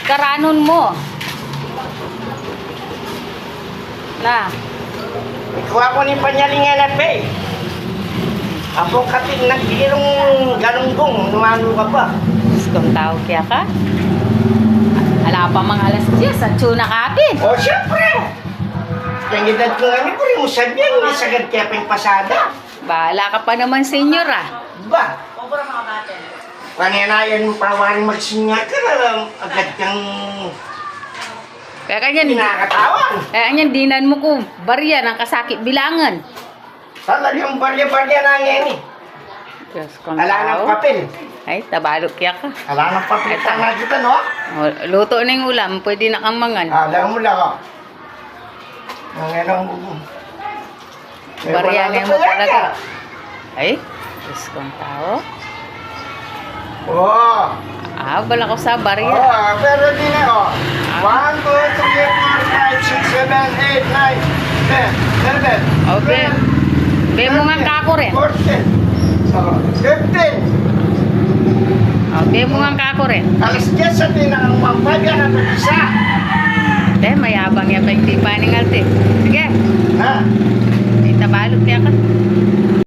karanon mo. Na. Ikuha ko ni panyalingan na pe. Apo kapit nagdirong galunggong, numano ka pa. Kung tao kaya ka. Ala pa mga alas 10 at tuna kapit. O siyempre. Yung edad ko nga, puri mo sabihan, hindi sagad kaya pa yung pasada. Bahala ka pa naman, senyor ah. Ba? Paninayan mo pa waring magsinya ka na agad kang Kaya kanyan, pinakatawan. kaya kanyan dinan mo ko barya ng kasakit bilangan. Talagang barya-barya na ngayon eh. Diyos kong Ala tao. ng papel. Ay, tabalo kaya ka. Ala ng papel. Tama kita, no? O, luto na yung ulam, pwede na kang mangan. Alam mo lang, oh. Ngayon ang bubong. Barya na mo talaga. Ay, Diyos kong tao. Oo. Ah, bala ko sa barya. Oo, pero di na, oh. 1, 2, 3, 4, 5, 6, 7, 8, 9, 10, 11, Okay. Be mo nga kako rin. 14, 15. Okay mo nga kako rin. Alas 10 sa tinang mampagyan na isa. Te, mayabang yan pa hindi pa ningal te. Sige, Ha? may tabalo kaya ka.